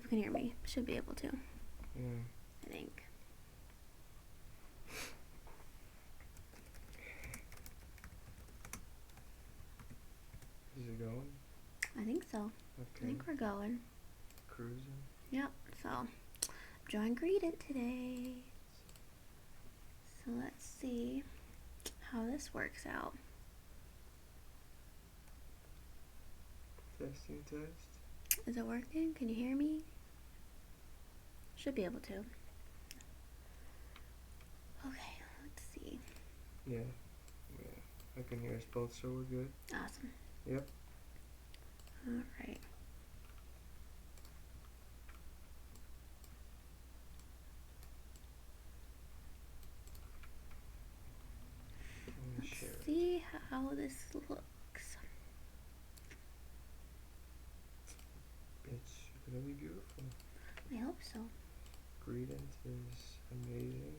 people can hear me. Should be able to. Yeah. I think. Is it going? I think so. Okay. I think we're going. Cruising. Yep. So, I'm drawing Greedent today. So let's see how this works out. Testing test. Is it working? Can you hear me? Should be able to. Okay, let's see. Yeah. I can hear us both, so we're good. Awesome. Yep. Alright. Let's see how this looks. It's gonna be beautiful. I hope so. Greedent is amazing.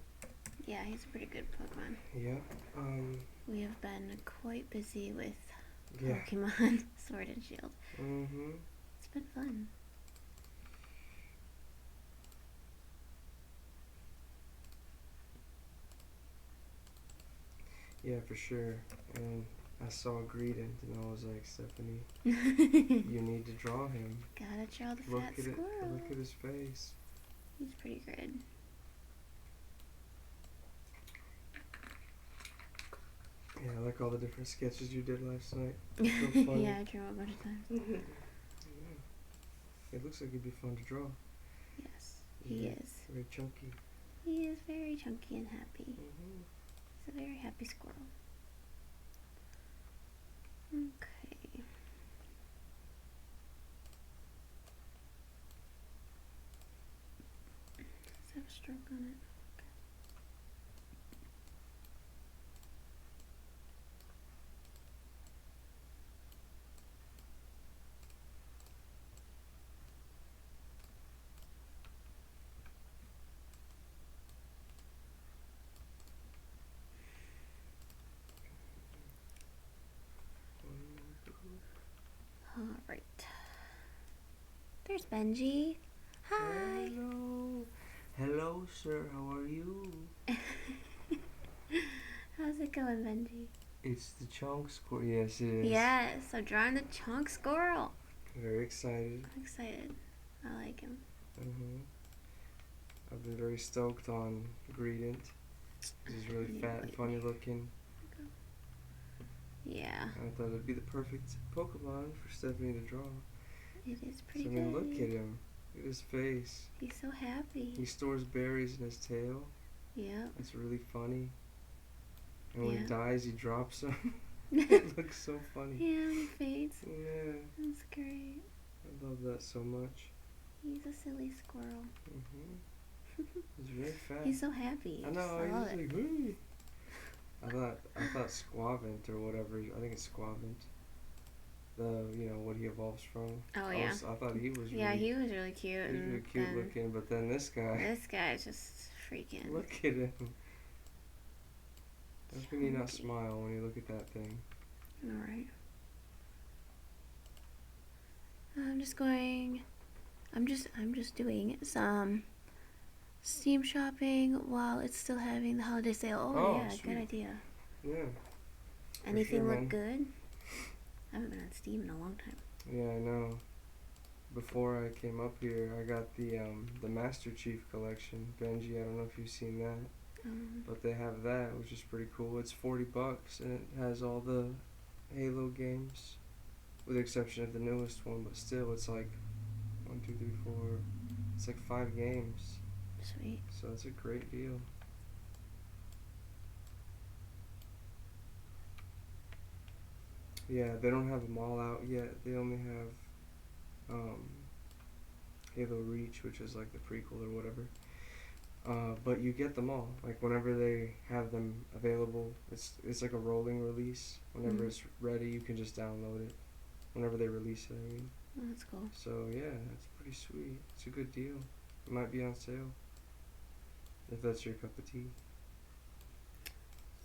Yeah, he's a pretty good Pokemon. Yeah. We have been quite busy with Yeah. Pokemon Sword and Shield. Mm-hmm. It's been fun. Yeah, for sure. And I saw Greedent and I was like, Stephanie, you need to draw him. Gotta draw the Look fat at squirrel. it. Look at his face. He's pretty good. Yeah, I like all the different sketches you did last night. So funny. Yeah, I drew a bunch of times. Yeah. It looks like it'd be fun to draw. Yes, he is. Very chunky. He is very chunky and happy. Mm-hmm. He's a very happy squirrel. Okay. Does it have a stroke on it? Alright. There's Benji. Hi. Hello. Hello, sir. How are you? How's it going, Benji? It's the chunk squirrel. Yes, it is. Yes, I'm drawing the chunk squirrel. Very excited. I'm excited. I like him. I've been very stoked on Greedent. He's really fat and funny looking. Yeah. I thought it'd be the perfect Pokemon for Stephanie to draw. It is pretty So, I mean, look at him. Look at his face. He's so happy. He stores berries in his tail. Yeah. That's really funny. And when Yeah. he dies, he drops them. It looks so funny. Yeah, he fades. Yeah. That's great. I love that so much. He's a silly squirrel. He's very fat. He's so happy. I know. I love He's it. like, "Wee." I thought Squavent or whatever. I think it's Squavent. What he evolves from. Oh, yeah. I thought he was. Yeah, really, he was really cute. He was and really cute then looking, but then this guy. This guy's just freaking. Look at him. How can you not chunky. smile when you look at that thing? Alright. I'm just doing some Steam shopping while it's still having the holiday sale. Oh yeah, sweet. good idea. Yeah. Anything sure, look man. good? I haven't been on Steam in a long time. Yeah, I know. Before I came up here, I got the Master Chief collection. Benji, I don't know if you've seen that. But they have that, which is pretty cool. It's $40 and it has all the Halo games, with the exception of the newest one. But still, it's like 1, 2, 3, 4. It's like 5 games. Sweet. So it's a great deal. Yeah, they don't have them all out yet. They only have Halo Reach, which is like the prequel or whatever. But you get them all. Like whenever they have them available, it's like a rolling release. Whenever it's ready, you can just download it. Whenever they release it, I mean. Oh, that's cool. So yeah, it's pretty sweet. It's a good deal. It might be on sale. If that's your cup of tea.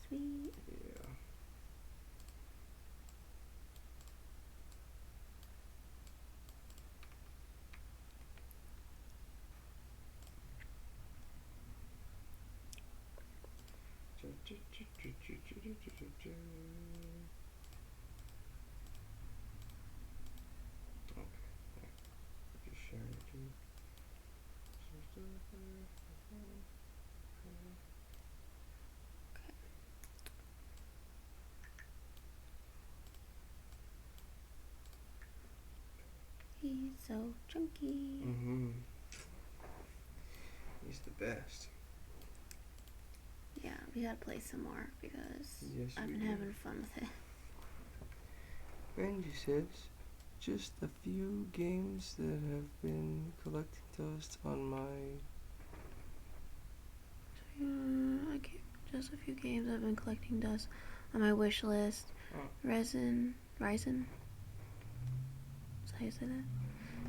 Sweet. Yeah. Just share it too. He's so chunky. He's the best. Yeah, we gotta play some more because Yes, I've been having fun with it. Benji says, just a few games that have been collecting dust on my... Just a few games I've been collecting dust on my wish list. Ryzen? Is that how you say that?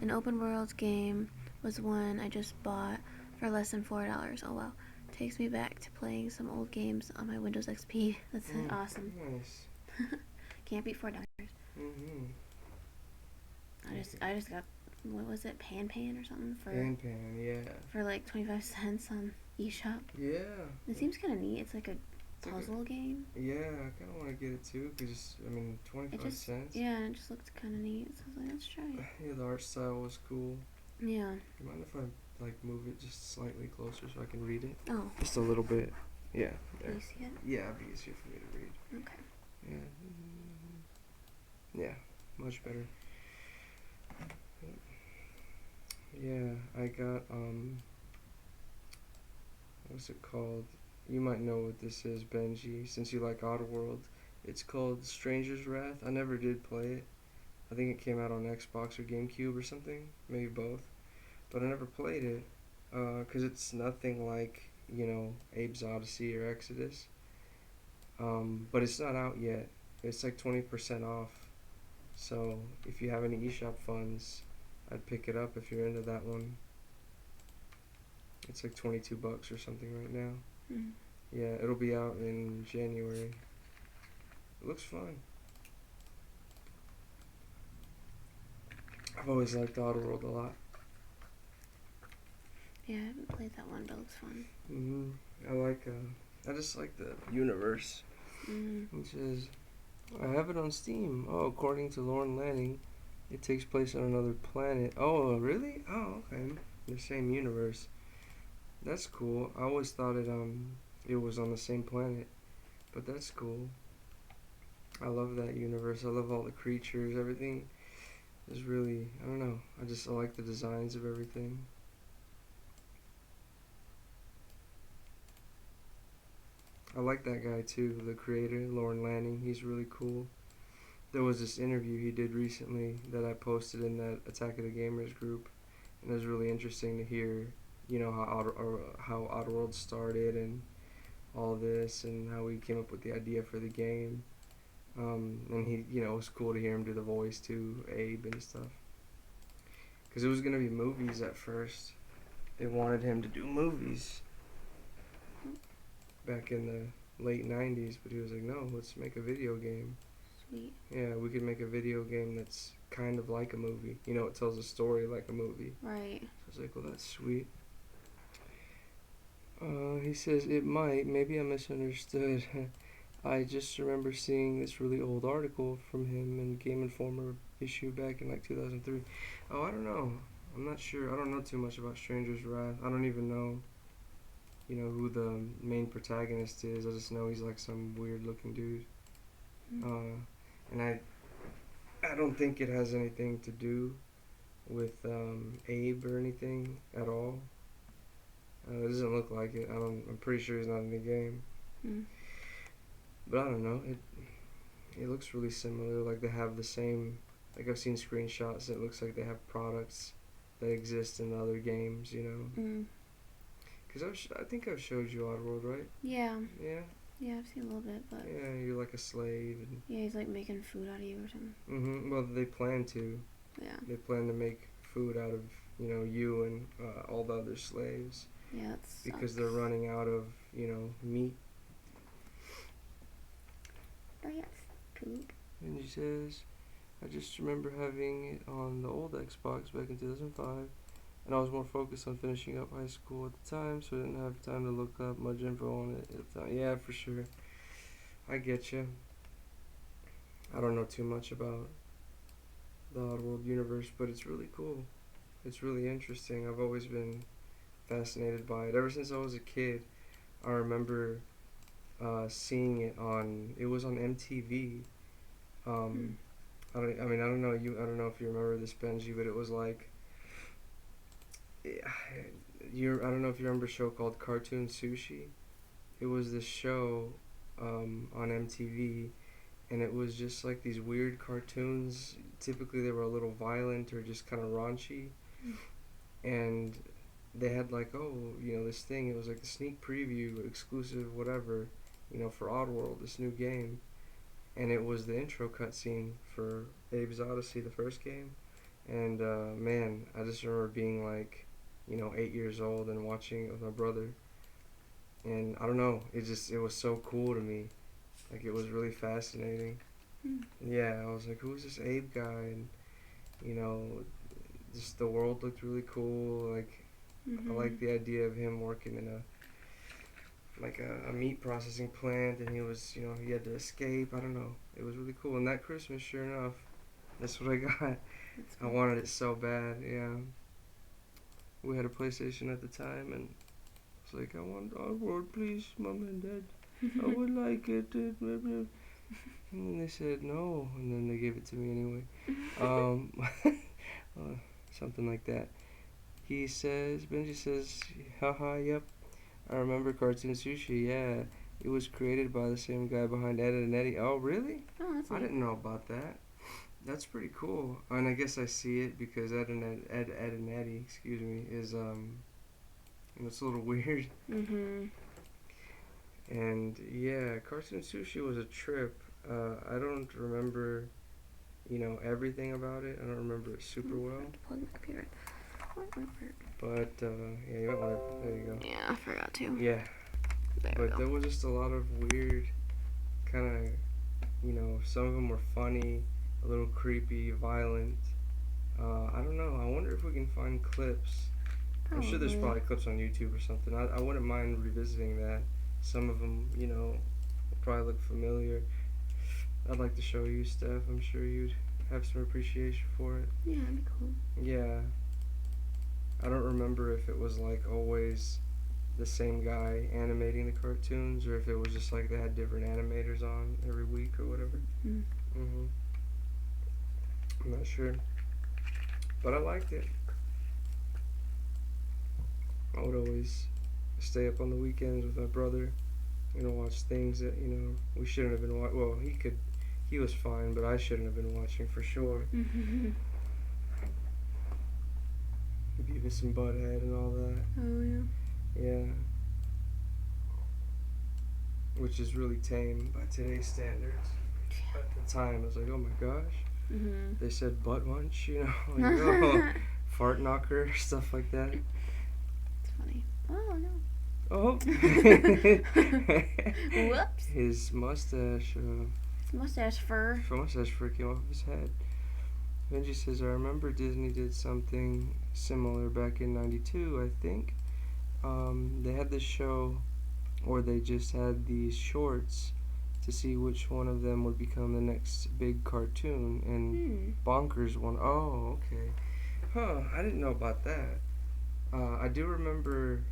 An open world game was one I just bought for less than $4. Oh wow. Takes me back to playing some old games on my Windows XP. That's awesome. Nice. Can't beat $4. I just got, what was it, Pan or something for yeah. for like 25 cents on eShop. Yeah. It seems kind of neat. It's like a puzzle game. Yeah, I kind of want to get it too because I mean 25 cents. Yeah, and it just looked kind of neat. So I was like, let's try it. Yeah, the art style was cool. Yeah. You mind if I like move it just slightly closer so I can read it? Oh. Just a little bit. Yeah. There. Can you see it? Yeah, it'd be easier for me to read. Okay. Yeah. Yeah, much better. Yeah, I got what's it called? You might know what this is, Benji, since you like Oddworld. It's called Stranger's Wrath. I never did play it. I think it came out on Xbox or GameCube or something, maybe both. But I never played it, because it's nothing like, you know, Abe's Odyssey or Exodus. But it's not out yet. It's like 20% off. So if you have any eShop funds, I'd pick it up if you're into that one. It's like $22 or something right now. Yeah, it'll be out in January. It looks fun. I've always liked Oddworld a lot. Yeah, I haven't played that one, but it looks fun. I just like the universe. It says, I have it on Steam. Oh, according to Lauren Lanning, it takes place on another planet. Oh, really? Oh, okay. The same universe. That's cool. I always thought it was on the same planet, but that's cool. I love that universe. I love all the creatures. Everything is really, I don't know. I like the designs of everything. I like that guy too, the creator, Lauren Lanning. He's really cool. There was this interview he did recently that I posted in that Attack of the Gamers group, and it was really interesting to hear, you know, how Oddworld started and all this, and how he came up with the idea for the game. And he, you know, it was cool to hear him do the voice to Abe and stuff. Because it was gonna be movies at first. They wanted him to do movies back in the late 90s, but he was like, no, let's make a video game. Sweet. Yeah, we could make a video game that's kind of like a movie. You know, it tells a story like a movie. Right. So I was like, well, that's sweet. He says, it might. Maybe I misunderstood. I just remember seeing this really old article from him in Game Informer issue back in like 2003. Oh, I don't know. I'm not sure. I don't know too much about Stranger's Wrath. I don't even know, you know, who the main protagonist is. I just know he's like some weird looking dude. And I don't think it has anything to do with Abe or anything at all. It doesn't look like it. I'm pretty sure he's not in the game. But I don't know. It looks really similar. Like they have the same. Like I've seen screenshots. It looks like they have products that exist in other games. You know. Because I think I've showed you Oddworld, right? Yeah. Yeah. Yeah, I've seen a little bit, but. Yeah, you're like a slave. And yeah, he's like making food out of you or something. Well, they plan to. Yeah. They plan to make food out of, you know, you and all the other slaves. Yeah, that's. Because they're running out of, you know, meat. Oh, yes. Poop. And he says, I just remember having it on the old Xbox back in 2005. and I was more focused on finishing up high school at the time, so I didn't have time to look up much info on it at the time. Yeah, for sure. I get you. I don't know too much about the Oddworld universe, but it's really cool. It's really interesting. I've always been fascinated by it. Ever since I was a kid, I remember seeing it on. It was on MTV. Um, I don't know you. I don't know if you remember this, Benji, but it was like, I don't know if you remember a show called Cartoon Sushi. It was this show on MTV, and it was just like these weird cartoons. Typically, they were a little violent or just kind of raunchy, and they had like, this thing. It was like a sneak preview, exclusive, whatever, for Oddworld, this new game, and it was the intro cutscene for Abe's Odyssey, the first game, and man, I just remember being like, 8 years old and watching it with my brother, and I don't know, it was so cool to me, like it was really fascinating. Yeah, I was like, who's this Abe guy? And you know, just the world looked really cool. Like I like the idea of him working in a meat processing plant, and he had to escape. I don't know. It was really cool. And that Christmas, sure enough, that's what I got. I wanted it so bad. Yeah. We had a PlayStation at the time, and I was like, I want Oddworld, please, Mom and Dad. I would like it. And then they said no, and then they gave it to me anyway. Something like that. Benji says, haha, yep. I remember Cartoon Sushi, yeah. It was created by the same guy behind Ed, Edd n Eddy. Oh, really? Oh, that's I neat. didn't know about that. That's pretty cool. And I guess I see it because Ed, Edd n Eddy, excuse me, is, it's a little weird. And, yeah, Cartoon Sushi was a trip. I don't remember, everything about it. I don't remember it super well. Plug my computer. But, yeah, you might want to, there you go. Yeah, I forgot to. Yeah. But there was just a lot of weird, kind of, some of them were funny, a little creepy, violent. I don't know. I wonder if we can find clips. I'm sure there's probably clips on YouTube or something. I wouldn't mind revisiting that. Some of them, will probably look familiar. I'd like to show you, Steph. I'm sure you'd have some appreciation for it. Yeah, that'd be cool. Yeah. I don't remember if it was like always the same guy animating the cartoons, or if it was just like they had different animators on every week or whatever. I'm not sure, but I liked it. I would always stay up on the weekends with my brother, watch things that we shouldn't have been watching. Well, he was fine, but I shouldn't have been watching for sure. Beavis and Butthead and all that. Oh, yeah. Yeah. Which is really tame by today's standards. At the time, I was like, oh my gosh. They said butt munch, like, fart knocker, stuff like that. It's funny. Oh, no. Oh. Whoops. His mustache. Mustache fur. Mustache fur came off his head. Benji says, I remember Disney did something similar back in '92, I think. They had this show, or they just had these shorts to see which one of them would become the next big cartoon, and Bonkers won. Oh, okay. Huh, I didn't know about that. I do remember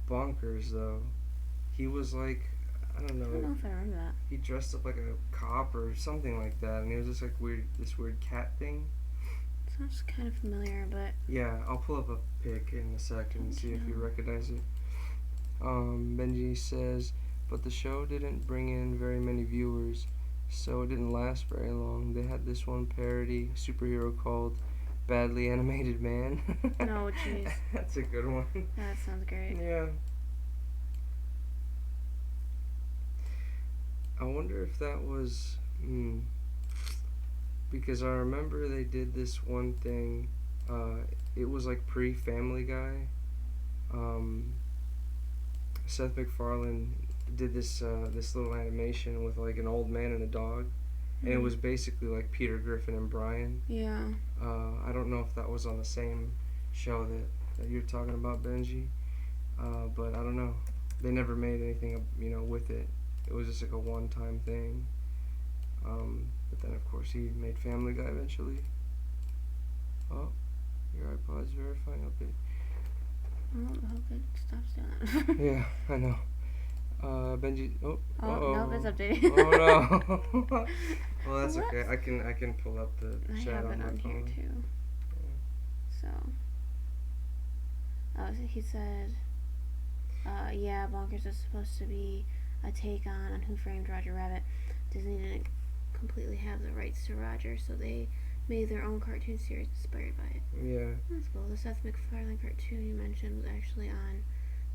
Bonkers, though. He was like, I don't know if I remember that. He dressed up like a cop or something like that, and he was just like this weird cat thing. Sounds kind of familiar, but... Yeah, I'll pull up a pic in a second and see if you recognize it. Benji says, but the show didn't bring in very many viewers, so it didn't last very long. They had this one parody superhero called Badly Animated Man. No, jeez. That's a good one. That sounds great. Yeah. I wonder if that was... because I remember they did this one thing. It was like pre-Family Guy. Seth MacFarlane did this little animation with like an old man and a dog, and it was basically like Peter Griffin and Brian. Yeah. I don't know if that was on the same show that that you're talking about, Benji. But I don't know. They never made anything, with it. It was just like a one-time thing. But then, of course, he made Family Guy eventually. Oh, your iPod's verifying update. I hope it stops doing that. Yeah, I know. Benji. Oh, no, it's updating. Oh no. Well, that's okay. I can pull up the chat I have on it my on phone. here too. So, he said, yeah, Bonkers is supposed to be a take on Who Framed Roger Rabbit. Disney didn't completely have the rights to Roger, so they made their own cartoon series inspired by it. Yeah. That's cool. The Seth MacFarlane cartoon you mentioned was actually on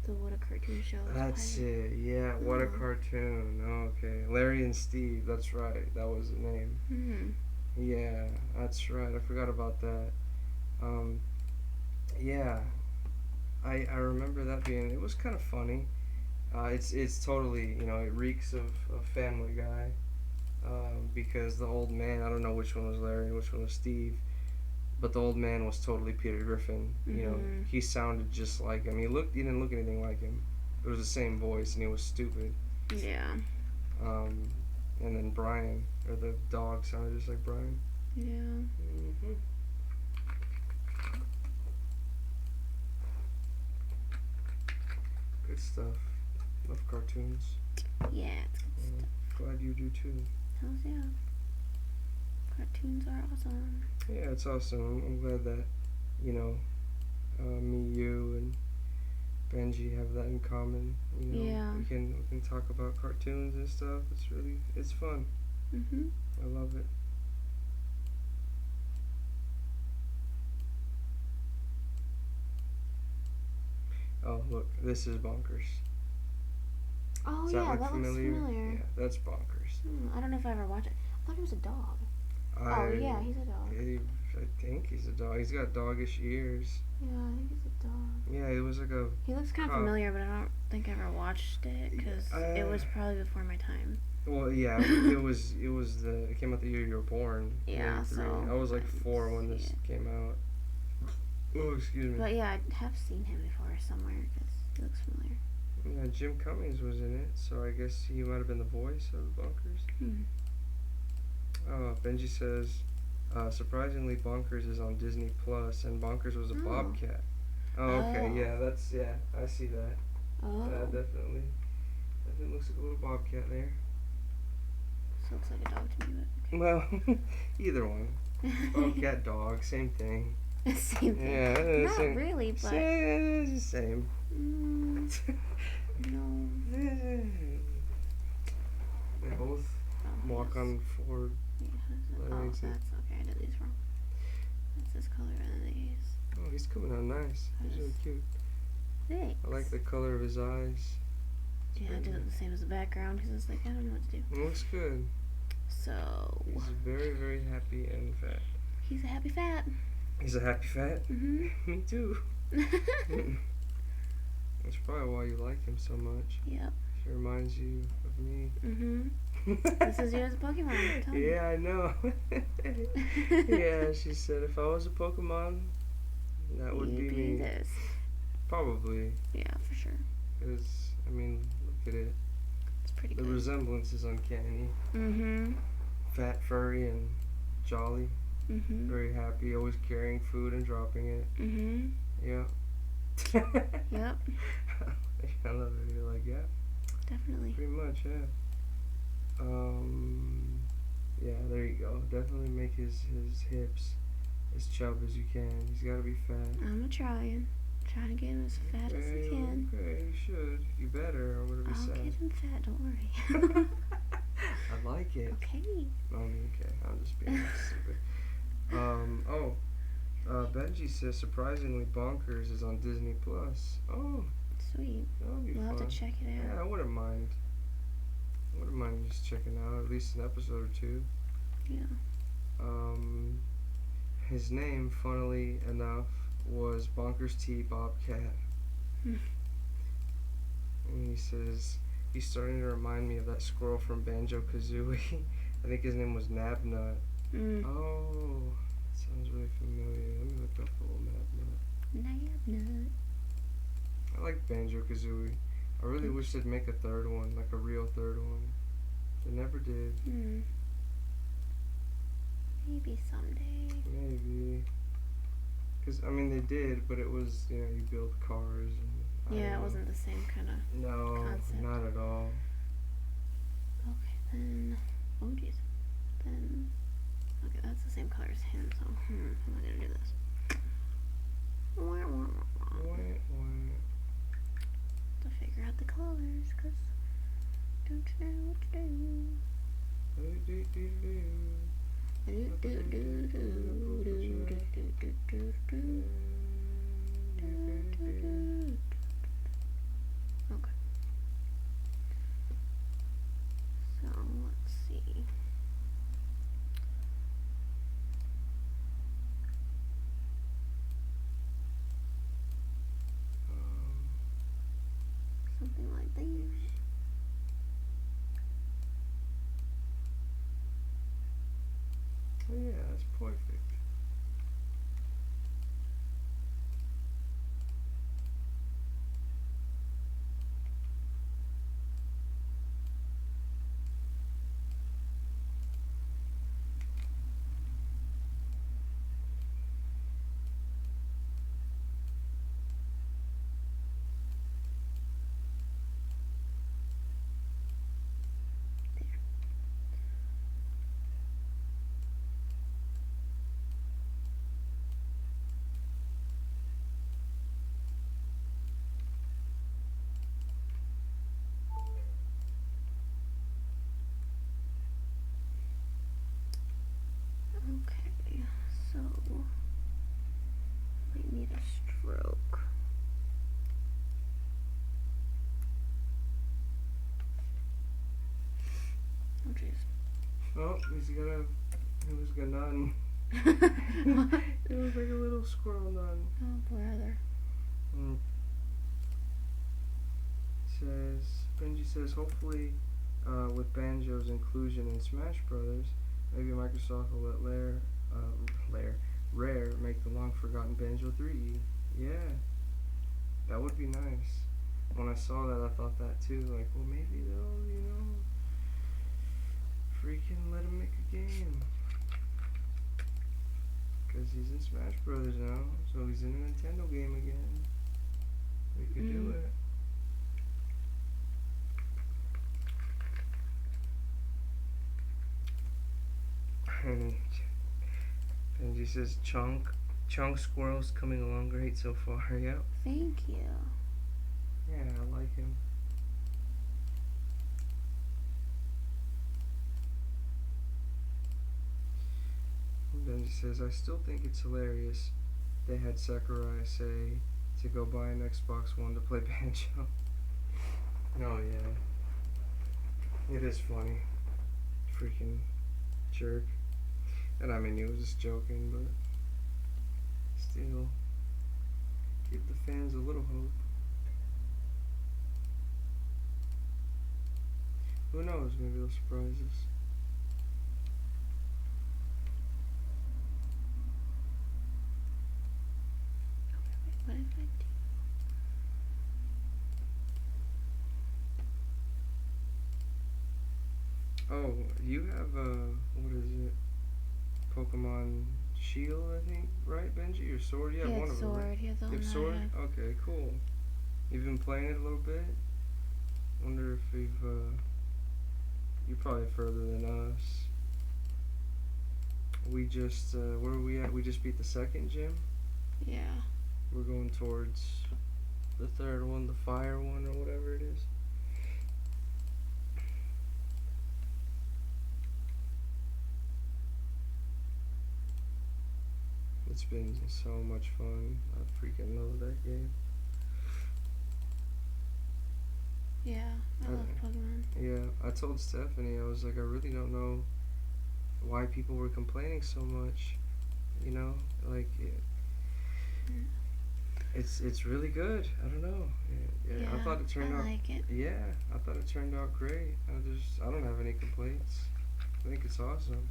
the What a Cartoon Show. That's it. Yeah, What a Cartoon. Oh, okay. Larry and Steve. That's right. That was the name. Mm-hmm. Yeah, that's right. I forgot about that. Yeah. I remember that being. It was kind of funny. It's totally, it reeks of Family Guy. Because the old man, I don't know which one was Larry and which one was Steve, but the old man was totally Peter Griffin. Mm-hmm. He sounded just like him. He didn't look anything like him. It was the same voice, and he was stupid. Yeah. And then Brian, or the dog, sounded just like Brian. Yeah. Mm-hmm. Good stuff. Love cartoons. Yeah, it's good stuff. Glad you do too. Hells yeah. Cartoons are awesome. Yeah, it's awesome. I'm glad that, me, you, and Benji have that in common. Yeah. We can talk about cartoons and stuff. It's fun. Mhm. I love it. Oh, look, this is Bonkers. Oh Does yeah, that look looks familiar. Yeah, that's Bonkers. I don't know if I ever watched it. I thought he was a dog. Oh yeah, he's a dog. I think he's a dog. He's got doggish ears. Yeah, I think he's a dog. Yeah, it was like a. He looks kind of familiar, but I don't think I ever watched it because it was probably before my time. Well, yeah, it came out the year you were born. Yeah, so I was like 4 when this came out. Oh, excuse me. But yeah, I have seen him before somewhere because he looks familiar. Yeah, Jim Cummings was in it, so I guess he might have been the voice of Bonkers. Oh, Benji says, surprisingly, Bonkers is on Disney Plus, and Bonkers was a bobcat. Oh, okay, yeah, I see that. Oh. Definitely looks like a little bobcat there. This looks like a dog to me, but okay. Well, either one. Bobcat, dog, same thing. Same thing. Yeah, not same, really, but it's the same. No. They both walk on 4 legs. That's okay. I did these wrong. That's this color and these. Oh, he's coming out nice. He's really cute. Thanks. I like the color of his eyes. Yeah, I did it the same as the background because it's like I don't know what to do. It looks good. So he's very, very happy and fat. He's a happy fat. He's a happy fat? Mhm. Me too. That's probably why you like him so much. Yep. She reminds you of me. Mhm. This is you as a Pokemon. Tell me. Yeah, I know. Yeah, she said if I was a Pokemon, that would be me. This. Probably. Yeah, for sure. Because, I mean, look at it. It's pretty good. The resemblance is uncanny. Mhm. Fat, furry, and jolly. Mhm. Very happy, always carrying food and dropping it. Mhm. Yeah. Yep. I love it. You're like, yeah. Definitely. Pretty much, yeah. Yeah, there you go. Definitely make his hips as chub as you can. He's got to be fat. I'm trying to get him as fat as I can. Okay, you should. You better, or I'm gonna be sad. I'll get him fat. Don't worry. I like it. Okay. Okay. I'm just being stupid. Benji says surprisingly Bonkers is on Disney Plus. Oh, sweet. That'll be we'll fun. have to check it out. Yeah, I wouldn't mind. Just checking out at least an episode or 2. Yeah. His name, funnily enough, was Bonkers T. Bobcat. And he says he's starting to remind me of that squirrel from Banjo-Kazooie. I think his name was Nabnut. Oh, that sounds really familiar. Let me look up little Nabnut. I like Banjo-Kazooie. I really wish they'd make a third one, like a real third one. They never did. Maybe someday. Maybe. Because, I mean, they did, but it was, you know, you build cars and... Yeah, it wasn't the same kind of concept. No, not at all. Okay, then... Oh, jeez. Then... Okay, that's the same color as him, so... how am I gonna do this? To figure out the colors, because... Don't you know what to do. Okay. So, let's see. Something like these. Oh yeah, that's perfect. Okay, so I need a stroke. Oh jeez. Oh, he was got none. It was like a little squirrel nun. Oh brother. Benji says, hopefully, with Banjo's inclusion in Smash Brothers, maybe Microsoft will let Rare make the long forgotten Banjo 3. Yeah, that would be nice. When I saw that, I thought that too. Like, well, maybe they'll, you know, freaking let him make a game. Because he's in Smash Brothers now, so he's in a Nintendo game again. We could do it. Benji says, Chunk Squirrel's coming along great so far. Yep. Thank you. Yeah, I like him. Benji says, I still think it's hilarious they had Sakurai say to go buy an Xbox One to play Banjo. Oh yeah. It is funny. Freaking jerk. And I mean, he was just joking, but still, give the fans a little hope. Who knows? Maybe they'll surprise us. What did I do? Oh, you have what is it? Pokemon Shield, I think, right, Benji? Or Sword? You have one of them, right? He has the You have one Sword? I have. Okay, cool. You've been playing it a little bit? Wonder if you're probably further than us. We just, where are we at? We just beat the second gym? Yeah. We're going towards the third one, the fire one, or whatever it is. It's been so much fun. I freaking love that game. Yeah, I love Pokemon. Yeah, I told Stephanie, I was like, I really don't know why people were complaining so much. You know, like it's really good. I don't know. Yeah, I thought it turned out. I like it. Yeah, I thought it turned out great. I don't have any complaints. I think it's awesome.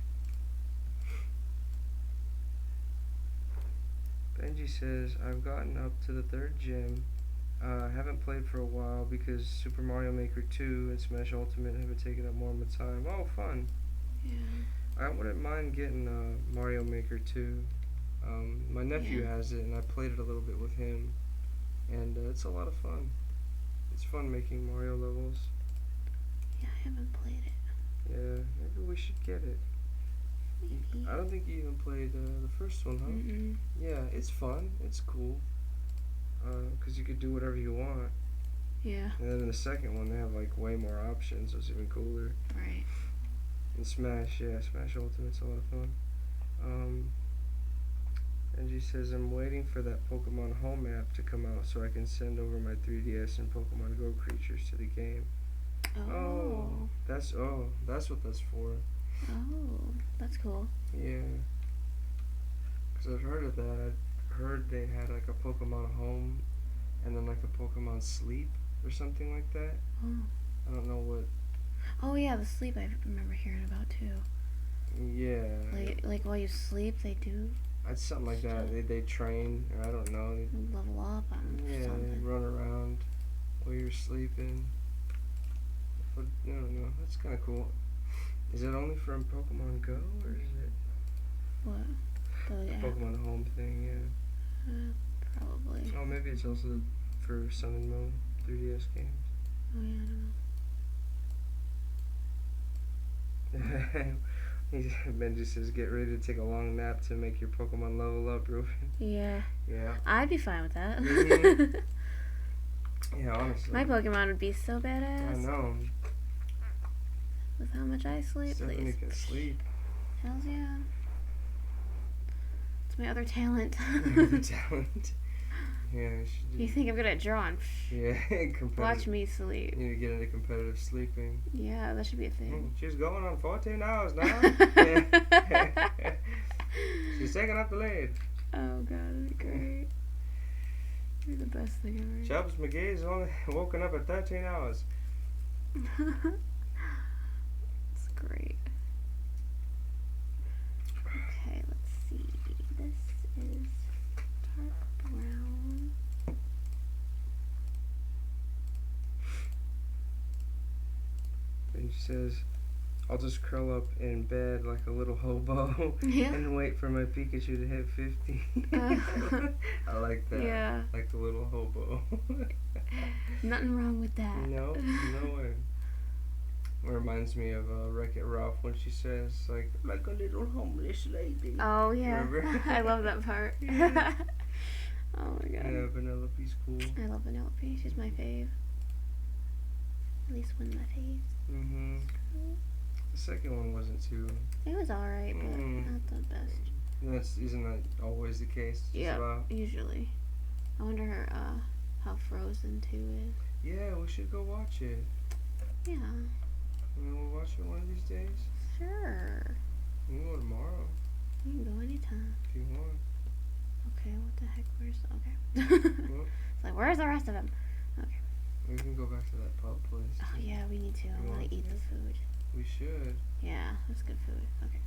Benji says, I've gotten up to the 3rd gym. Haven't played for a while because Super Mario Maker 2 and Smash Ultimate have been taking up more of my time. Oh, fun. Yeah. I wouldn't mind getting Mario Maker 2. My nephew has it, and I played it a little bit with him, and it's a lot of fun. It's fun making Mario levels. Yeah, I haven't played it. Yeah, maybe we should get it. Maybe. I don't think you even played the first one, huh? Mm-mm. Yeah, it's fun. It's cool. Because you could do whatever you want. Yeah. And then in the second one, they have like way more options, so it's even cooler. Right. And Smash, yeah, Smash Ultimate's a lot of fun. Angie says, I'm waiting for that Pokemon Home app to come out so I can send over my 3DS and Pokemon Go creatures to the game. Oh. That's what that's for. Oh, that's cool. Yeah. Because I've heard of that. I heard they had like a Pokemon Home and then like a Pokemon Sleep or something like that. Oh. I don't know what. Oh yeah, the sleep I remember hearing about too. Yeah. Like while you sleep, they do. It's something like that. They train, or I don't know. Level up on something. They run around while you're sleeping. But I don't know. That's kind of cool. Is it only from Pokemon Go, or is it What? The app? Pokemon Home thing? Yeah. Probably. Oh, maybe it's also for Sun and Moon 3DS games. Oh yeah, I don't know. Benji says, get ready to take a long nap to make your Pokemon level up, Ruben. Yeah. Yeah. I'd be fine with that. Mhm. Yeah, honestly. My Pokemon would be so badass. I know. With how much I sleep, Stephanie please. can sleep. Hells yeah. It's my other talent. The talent. Yeah, You think I'm good at drawing? Yeah, competitive. Watch me sleep. You need to get into competitive sleeping. Yeah, that should be a thing. She's going on 14 hours now. She's taking up the lead. Oh god, that'd be great. You're the best thing ever. Chubbs McGee's only woken up at 13 hours. It's great. Okay, let's see. This is dark brown. And she says, I'll just curl up in bed like a little hobo and wait for my Pikachu to hit 50. I like that. Yeah. Like a little hobo. Nothing wrong with that. No way. It reminds me of Wreck-It Ralph when she says, like a little homeless lady. Oh, yeah. Remember? I love that part. Yeah. Oh, my god. Yeah, Vanellope's cool. I love Vanellope. She's my fave. At least one of my faves. Mm-hmm. The second one wasn't too... It was alright, but not the best. Isn't that always the case? Yeah, usually. I wonder how Frozen 2 is. Yeah, we should go watch it. Yeah. We'll watch it one of these days. Sure. We can go tomorrow. You can go anytime. If you want. Okay, what the heck? Where's... Okay. Well, It's like, where's the rest of them? Okay. we can go back to that pub place. Oh, yeah, we need to. I want to eat the food. We should. Yeah, that's good food. Okay.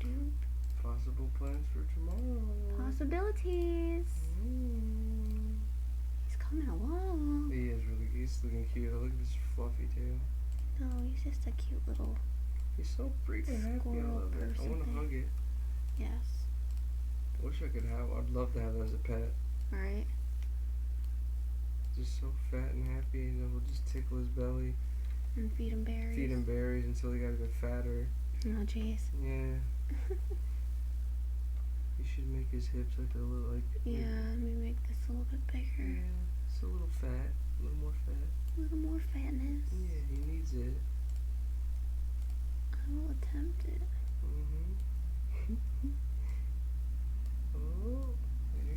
Doop. Possible plans for tomorrow. Possibilities. He's coming along. He is really. He's looking cute. Look at his fluffy tail. No, he's just a cute little... He's so freaking happy. I Squirrel love it. I person want to thing. hug it. Yes. I wish I could have. I'd love to have that as a pet. Alright. Just so fat and happy, and then we'll just tickle his belly, And feed him berries. feed him berries until he got even fatter. Oh, jeez. Yeah. You should make his hips like a little like. Yeah, let me make this a little bit bigger. Yeah, it's a little fat, a little more fat. A little more fatness. Yeah, he needs it. I will attempt it. Mhm. Oh, there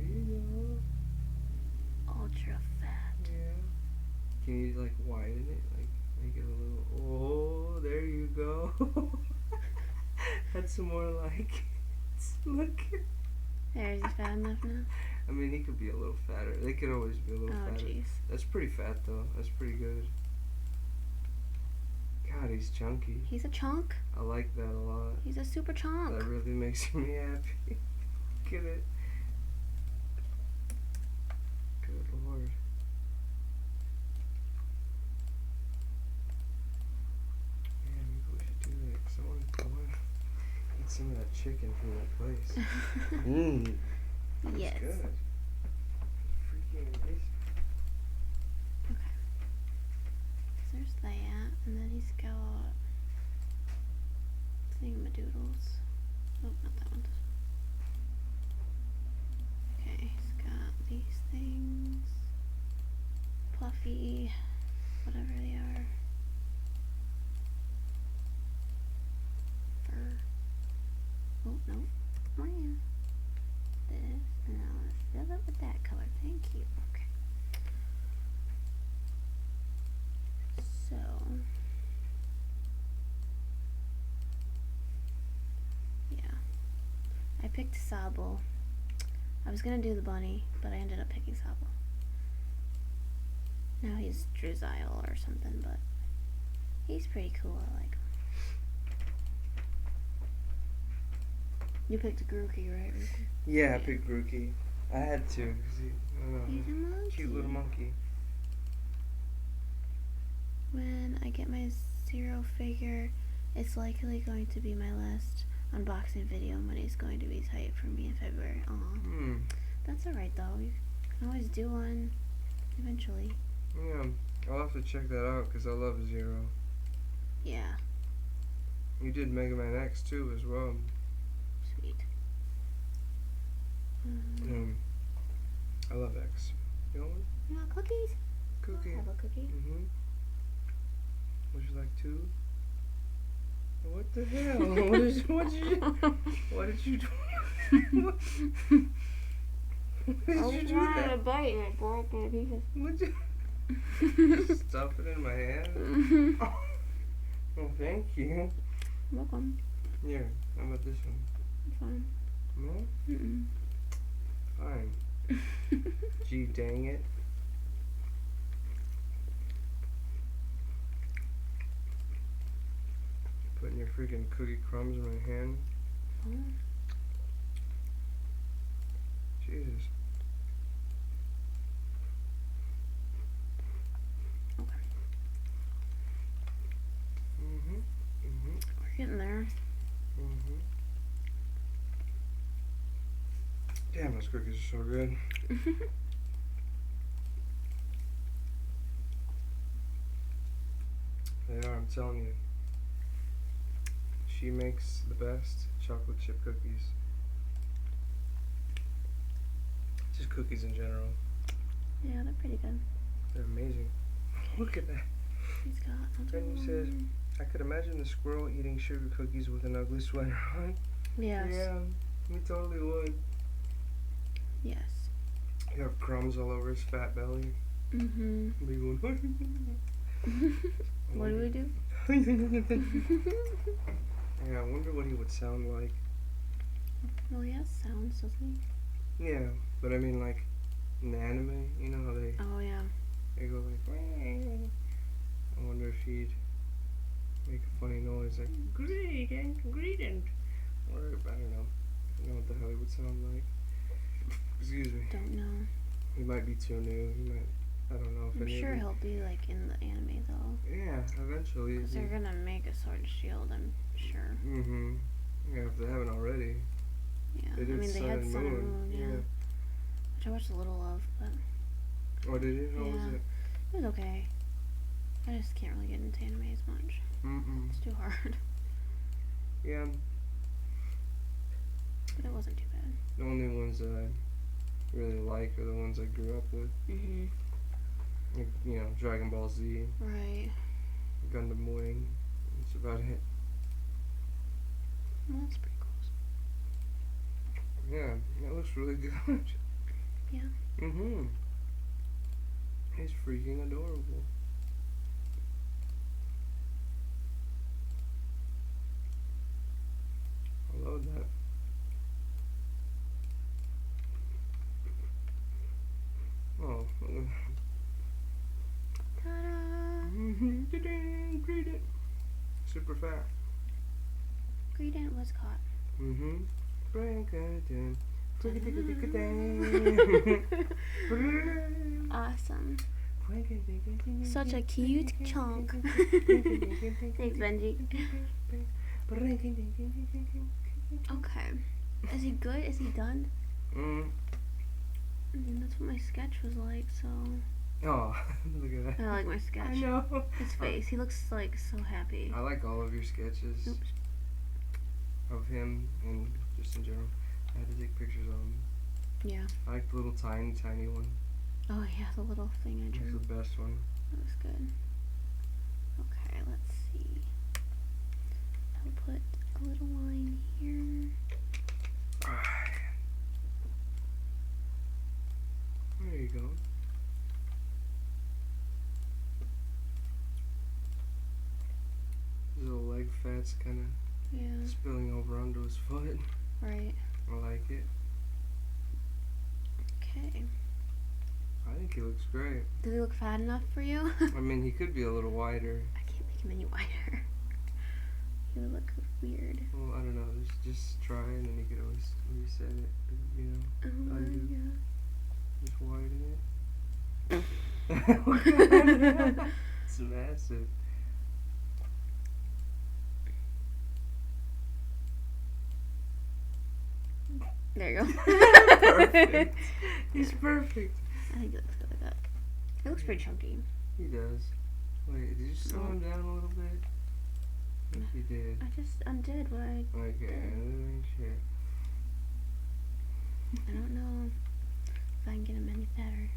you go. Ultra fat. Yeah. Can you like widen it, like make it a little? Oh, there you go. That's more like it. Look. There, is he fat enough now? I mean, he could be a little fatter. They could always be a little Oh, fatter. jeez. That's pretty fat though. That's pretty good. God, he's chunky. He's a chunk. I like that a lot. He's a super chunk. That really makes me happy. Look at it. Good lord. Man, maybe we should do that. 'Cause I want to eat some of that chicken from that place. Mmm. Yes. It's good. Freaking amazing. Okay. So there's that, and then he's got thingamadoodles. Oh, not that one. Okay, he's got these things. Puffy, whatever they are. Fur. Oh, no. Oh, yeah. This, and now let's fill it with that color. Thank you. Okay. So. Yeah. I picked Sable. I was gonna do the bunny, but I ended up picking Sable. Now he's Druzile or something, but he's pretty cool. I like him. You picked Grookey, right? Yeah, I picked Grookey. I had to. 'Cause I don't know. He's a monkey. Cute little monkey. When I get my Zero figure, it's likely going to be my last unboxing video. Money's going to be tight for me in February. Aw. That's alright though. You can always do one eventually. Yeah, I'll have to check that out because I love Zero. Yeah. You did Mega Man X too as well. Sweet. I love X. You want one? You want cookies? Cookie. I'll have a cookie. Would you like two? What the hell? What did you do? What did you do? I was trying to bite and it broke into pieces. What you stuff it in my hand? Oh, thank you. Welcome. Here, how about this one? Fine. No? Fine. Gee, dang it. Putting your freaking cookie crumbs in my hand. Oh. Jesus. Okay. We're getting there. Damn, those cookies are so good. They are, I'm telling you. She makes the best chocolate chip cookies. Just cookies in general. Yeah, they're pretty good. They're amazing. Look at that. He's got another And you said, one. I could imagine the squirrel eating sugar cookies with an ugly sweater on. Yes. Yeah, we totally would. Yes. You have crumbs all over his fat belly. Big one. What do we do? Yeah, I wonder what he would sound like. Well, he has sounds, doesn't he? Yeah, but I mean, like, in the anime, you know how they Oh, yeah. go like, I wonder if he'd make a funny noise like, Greedent, or, I don't know what the hell he would sound like. Excuse me. Don't know. He might be too new, he might, I don't know if I'm any sure of he'll be, like, in the anime, though. Yeah, eventually. Because they're gonna make a Sword and Shield, I'm sure. Yeah, if they haven't already. Yeah. They did I mean, they Sun had and Sun and Moon, Moon, yeah. Which I watched a little of, but Oh, did you? How was Yeah. it? it was okay. I just can't really get into anime as much. It's too hard. Yeah, But it wasn't too bad. the only ones that I really like are the ones I grew up with. Like, you know, Dragon Ball Z, Right. Gundam Wing. That's about it. Well, that's pretty cool. Yeah, that looks really good. Yeah. He's freaking adorable. I love that. Oh, look at Ta-da! that. Greedent. super fat. Greedent was caught. Mm-hmm. Awesome. Such a cute chunk. Thanks, Benji. Okay. Is he good? Is he done? I mean, that's what my sketch was like, so... Oh, look at that. I like my sketch. I know. His face. He looks, like, so happy. I like all of your sketches. Oops. Of him and just in general. I had to take pictures of him. Yeah. I like the little tiny one. Oh, yeah, the little thing I drew. That's the best one. That was good. Okay, let's see. I'll put a little line here. There you go. His little leg fat's kind of spilling over onto his foot. Right. I like it. Okay. I think he looks great. Does he look fat enough for you? I mean, he could be a little wider. I can't make him any wider. He would look weird. Well, I don't know. Just try, and then you could always reset it. You know. Oh my god. Just widen it. It's massive. There you go. Perfect. He's perfect. I think it looks good like that. It looks pretty chunky. He does. Wait, did you slow him down a little bit? I think you did. I just undid what I Okay, did. Sure. I don't know if I can get him any fatter. I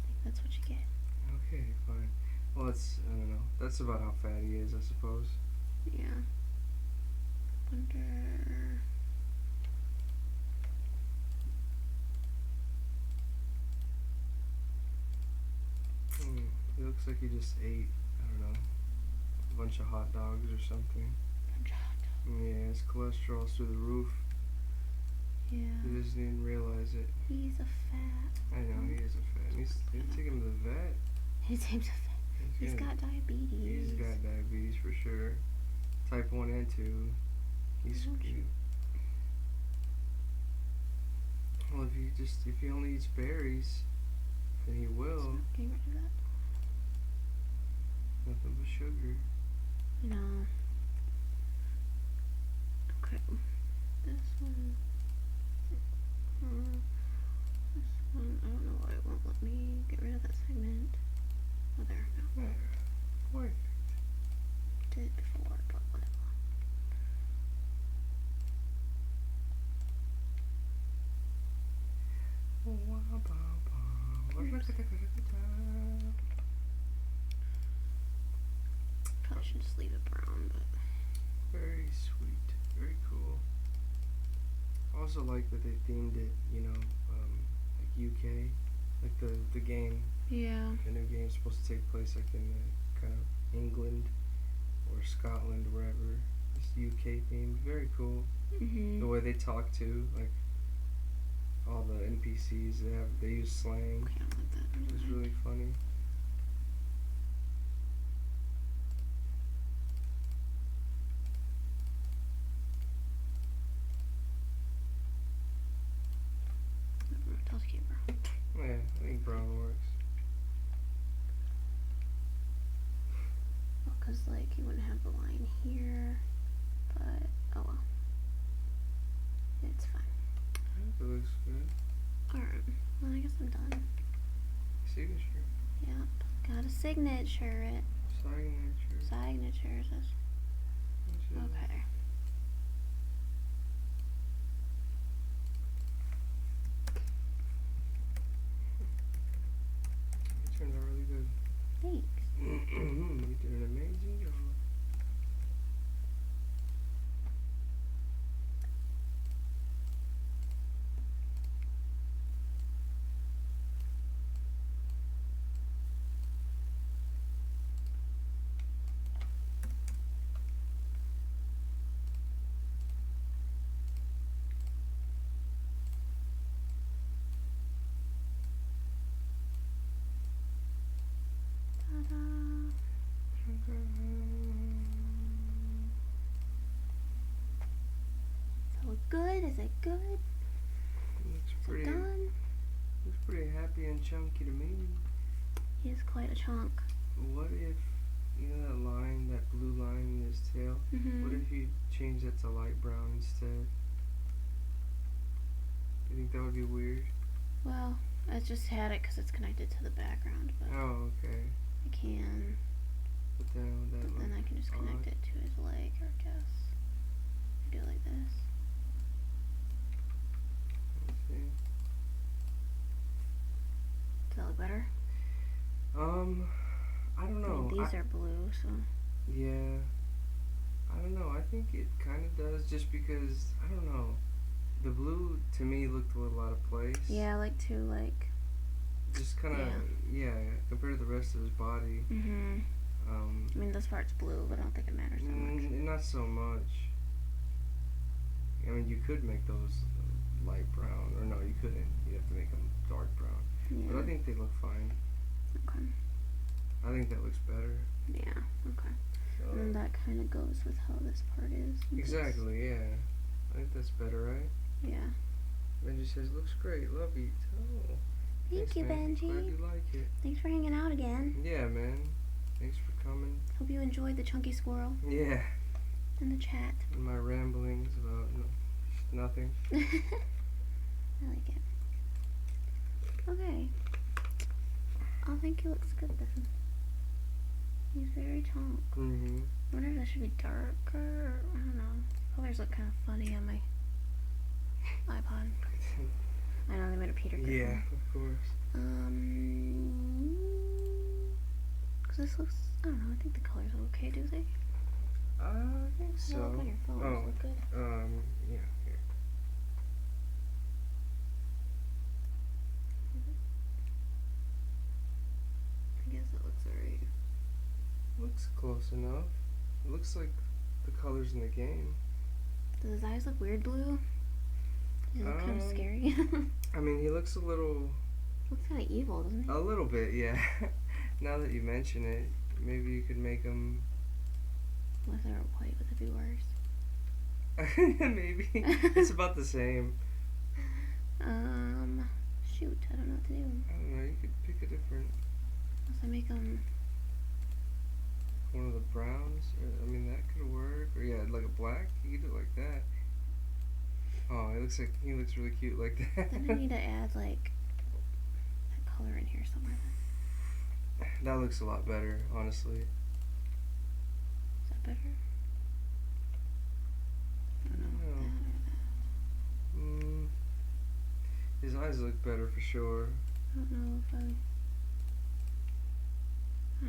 think that's what you get. Okay, fine. Well, I don't know. That's about how fat he is, I suppose. Yeah. Wonder... It looks like he just ate, I don't know, a bunch of hot dogs or something. Yeah, his cholesterol's through the roof. Yeah. He doesn't even realize it. He's a fat. I know, he is a fat. Need to take him to the vet. His name's a fat. He's got diabetes. He's got diabetes for sure. Type 1 and 2. He's screwed. Well, if he only eats berries, then he will. Getting rid of that. Nothing but sugar. No. Okay. This one. This one. I don't know why it won't let me get rid of that segment. Oh, there. No. There. Perfect. Did it before, but whatever. Probably should just leave it brown, but... Very sweet. Very cool. I also like that they themed it, you know, like UK. Like the game. Yeah. The new game's supposed to take place like in kind of England or Scotland, wherever. It's UK themed. Very cool. Mm-hmm. The way they talk too, like all the NPCs, they use slang. Okay, I don't like that. It's really funny. Tell us keep brown. Yeah, I think brown works. Well, because, like, you wouldn't have the line here, but, oh well. It's fine. It looks good. Alright, well, I guess I'm done. Signature. Yep, got a signature. Signature. Signatures. Okay. It turned out really good. Thanks. You did an amazing job. like, good. Looks Is it pretty. done? Looks pretty happy and chunky to me. He is quite a chunk. What if, you know that line, that blue line in his tail? Mm-hmm. What if you change that to light brown instead? You think that would be weird? Well, I just had it because it's connected to the background, but Oh, okay. I can. But then would that But then I can just connect it to his leg, I guess. I do it like this. Let's see. Does that look better? I don't know. I mean, these are blue, so. Yeah. I don't know. I think it kind of does just because, I don't know. The blue, to me, looked a little out of place. Yeah, I like to, like. Just kind of, yeah, compared to the rest of his body. Mm-hmm. I mean, this part's blue, but I don't think it matters that much. Not so much. I mean, you could make those light brown. Or no, you couldn't. You'd have to make them dark brown. Yeah. But I think they look fine. Okay. I think that looks better. Yeah, okay. So, And then that kind of goes with how this part is. Exactly, yeah. I think that's better, right? Yeah. Benji says, looks great. Love it. Oh. Thank Thanks, you, man. Benji. Glad you like it. Thanks for hanging out again. Yeah, man. Thanks for coming. Hope you enjoyed the chunky squirrel Yeah. and the chat. And my ramblings about nothing. I like it. Okay. I think he looks good then. He's very chunk. Mm-hmm. I wonder if that should be darker. I don't know. Colors look kind of funny on my iPod. I know they made a Peter Griffin. Yeah, of course. Cause this looks, I don't know, I think the colors are okay, do they? I think so. They look on your phone, Oh, look good. yeah, here. I guess that looks alright. Looks close enough. It looks like the colors in the game. Does his eyes look weird blue? They look kind of scary. I mean, he looks a little... Looks kind of evil, doesn't he? A little bit, yeah. Now that you mention it, maybe you could make him... What if they were white? Would that be worse? Maybe. It's about the same. Shoot, I don't know what to do. I don't know, you could pick a different... Unless I make them... One of the browns? I mean, that could work. Or yeah, like a black? You could do it like that. Oh, it looks like he looks really cute like that. Then I need to add, like, that color in here somewhere. That looks a lot better, honestly. Is that better? I don't know. No. That or that. His eyes look better for sure. I don't know if I don't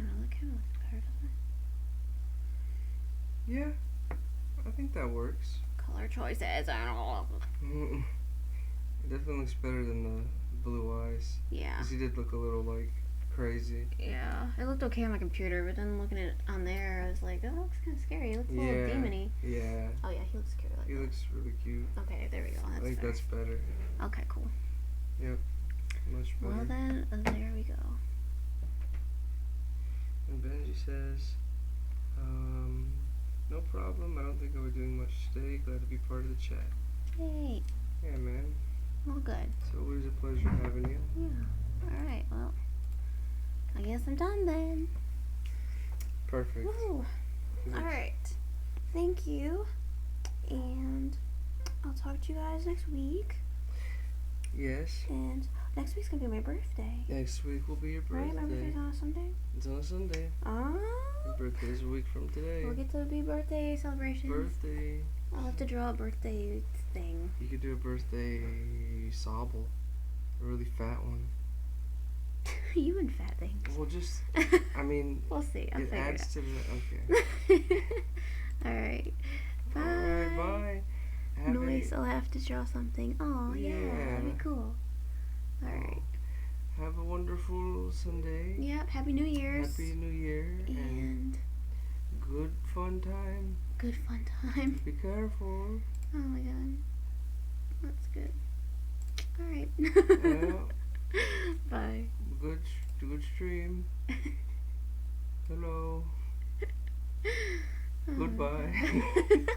know, that kind of looks better, doesn't it? Yeah, I think that works. Color choices, I don't know. It definitely looks better than the blue eyes. Yeah. Because he did look a little, like, crazy. Yeah. It looked okay on my computer, but then looking at it on there, I was like, oh, that looks kind of scary. It looks a little demony. Yeah. Oh, yeah, he looks scary like He that. looks really cute. Okay, there we go. That's I think fair. that's better. Okay, cool. Yep. Much better. Well, then, there we go. And Benji says, no problem. I don't think I'll be doing much today. Glad to be part of the chat. Yay. Yeah, man. Well, good. It's always a pleasure having you. Yeah. Alright, well, I guess I'm done then. Perfect. Woo. Alright. Thank you. And I'll talk to you guys next week. Yes. And next week's gonna be my birthday. Next week will be your birthday. Right? My birthday's on a Sunday? It's on a Sunday. Your birthday's a week from today. We'll get to be birthday celebrations. Birthday. I'll have to draw a birthday thing. You could do a birthday sobble. A really fat one. You and fat things. Well, just, I mean, We'll see. I'll it figure adds it to the, okay. out. Alright. Bye. Alright, bye. Have Noise, I'll have to draw something. Oh, yeah. That'd be Yeah. cool. Alright. Have a wonderful Sunday. Yep. Happy New Year's. Happy New Year. And Good fun time. good fun time. Be careful. Oh my god. That's good. Alright. Yeah. Bye. Good stream. Hello. Oh, Goodbye. God.